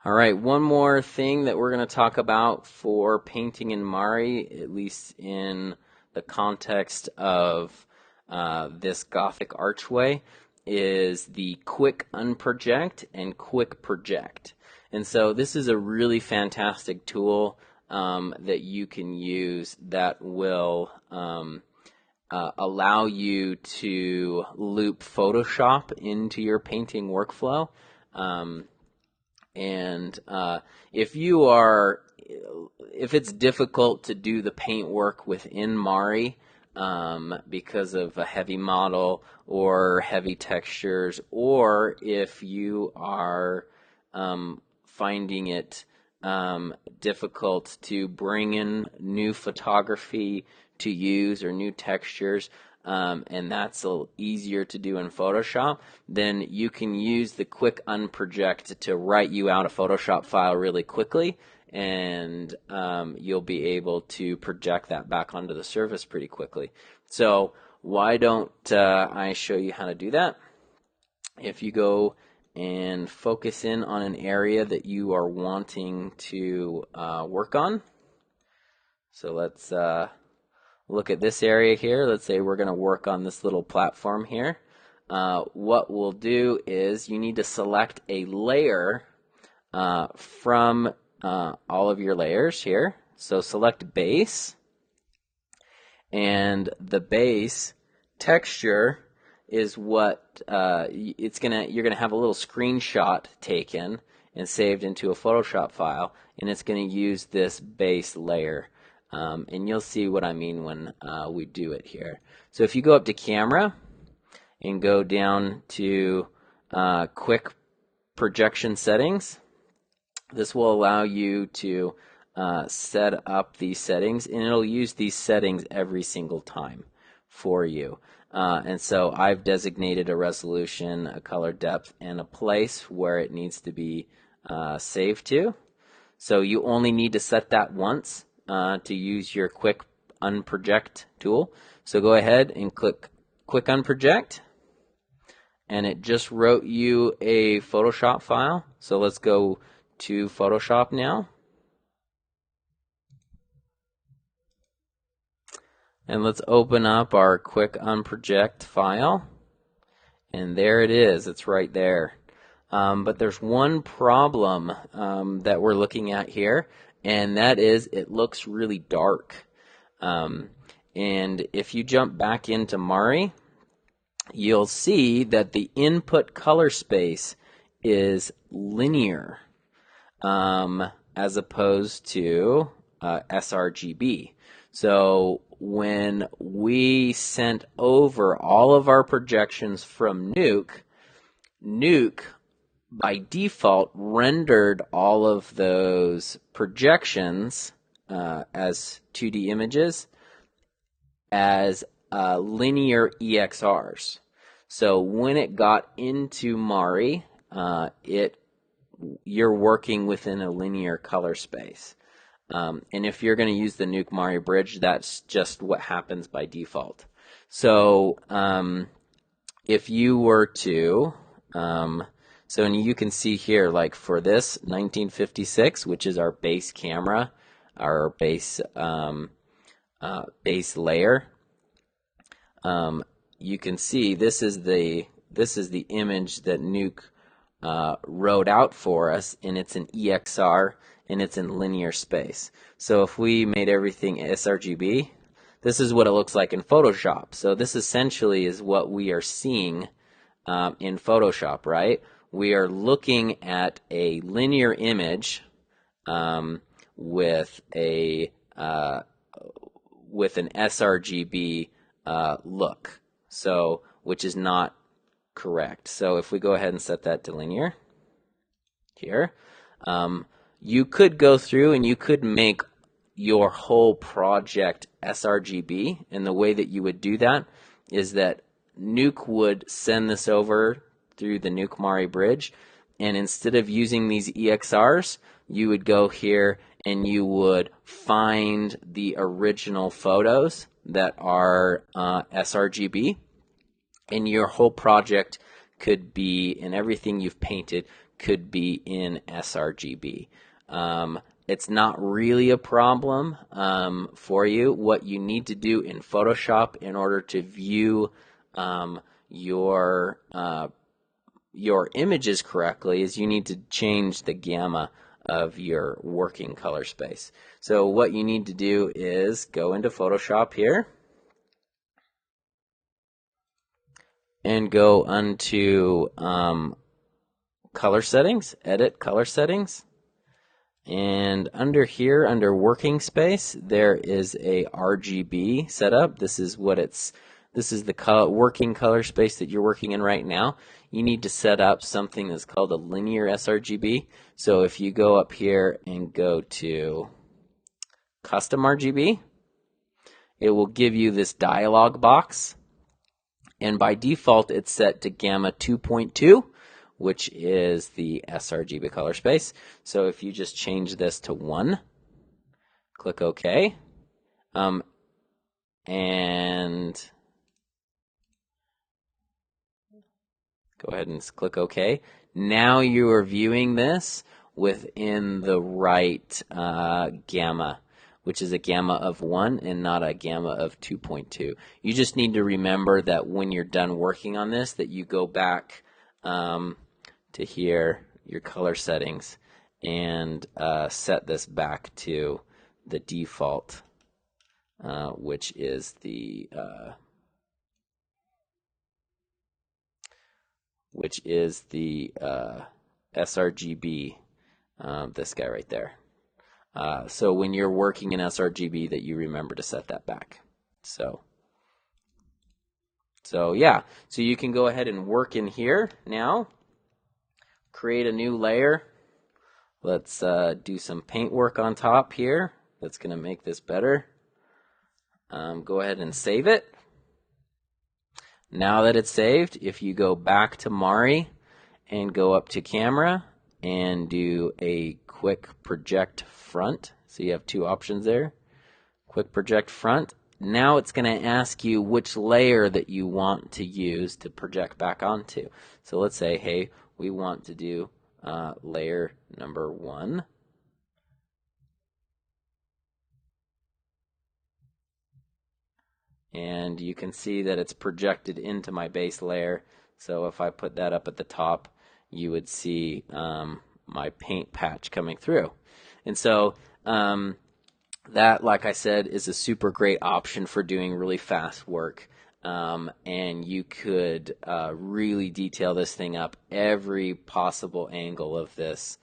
All right, one more thing that we're going to talk about for painting in Mari, at least in the context of this Gothic archway, is the quick unproject and quick project. And so this is a really fantastic tool that you can use that will allow you to loop Photoshop into your painting workflow. And if it's difficult to do the paint work within Mari because of a heavy model or heavy textures, or if you are finding it difficult to bring in new photography to use or new textures, and that's a little easier to do in Photoshop, then you can use the quick unproject to write you out a Photoshop file really quickly, and you'll be able to project that back onto the surface pretty quickly. So why don't I show you how to do that? If you go and focus in on an area that you are wanting to work on. So let's look at this area here. Let's say we're going to work on this little platform here. What we'll do is you need to select a layer from all of your layers here. So select base, and the base texture is what you're gonna have a little screenshot taken and saved into a Photoshop file, and it's going to use this base layer. And you'll see what I mean when we do it here. So if you go up to camera and go down to quick projection settings, this will allow you to set up these settings, and it'll use these settings every single time for you. And so I've designated a resolution, a color depth, and a place where it needs to be saved to. So you only need to set that once to use your quick unproject tool. So go ahead and click quick unproject, and it just wrote you a Photoshop file. So let's go to Photoshop now. And let's open up our quick unproject file. And there it is, it's right there. But there's one problem that we're looking at here, and that is it looks really dark. And if you jump back into Mari, you'll see that the input color space is linear as opposed to sRGB. So when we sent over all of our projections from Nuke by default rendered all of those projections as 2D images as linear EXRs. So when it got into Mari, you're working within a linear color space. And if you're going to use the Nuke Mari bridge, that's just what happens by default. So if you were to, and you can see here, like for this 1956, which is our base camera, our base base layer, you can see this is the image that Nuke wrote out for us, and it's an EXR, and it's in linear space. So if we made everything sRGB, this is what it looks like in Photoshop. So this essentially is what we are seeing in Photoshop, right? We are looking at a linear image with an sRGB look, so which is not correct. So if we go ahead and set that to linear here, you could go through and you could make your whole project sRGB, and the way that you would do that is that Nuke would send this over through the Nuke Mari bridge, and instead of using these EXRs, you would go here and you would find the original photos that are sRGB, and your whole project could be, and everything you've painted could be in sRGB. It's not really a problem for you. What you need to do in Photoshop in order to view your images correctly is you need to change the gamma of your working color space. So what you need to do is go into Photoshop here and go unto color settings, edit color settings, and under here, under working space, there is a RGB setup. This is the working color space that you're working in right now. You need to set up something that's called a linear sRGB. So if you go up here and go to custom RGB, it will give you this dialog box, and by default it's set to gamma 2.2, which is the sRGB color space. So if you just change this to 1, click OK, and go ahead and click OK. Now you are viewing this within the right gamma, which is a gamma of 1 and not a gamma of 2.2. You just need to remember that when you're done working on this, that you go back to here, your color settings, and set this back to the default, which is the sRGB, this guy right there. So when you're working in sRGB, that you remember to set that back. So yeah, so you can go ahead and work in here now. Create a new layer. Let's do some paint work on top here. That's going to make this better. Go ahead and save it. Now that it's saved, if you go back to Mari and go up to camera and do a quick project front, so you have two options there, quick project front. Now it's going to ask you which layer that you want to use to project back onto. So let's say, hey, we want to do layer number 1. And you can see that it's projected into my base layer. So if I put that up at the top, you would see my paint patch coming through. And so that, like I said, is a super great option for doing really fast work. And you could really detail this thing up. Every possible angle of this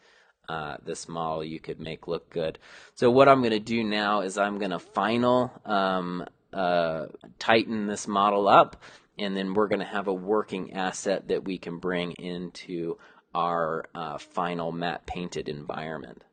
model you could make look good. So what I'm going to do now is I'm going to tighten this model up, and then we're going to have a working asset that we can bring into our final matte painted environment.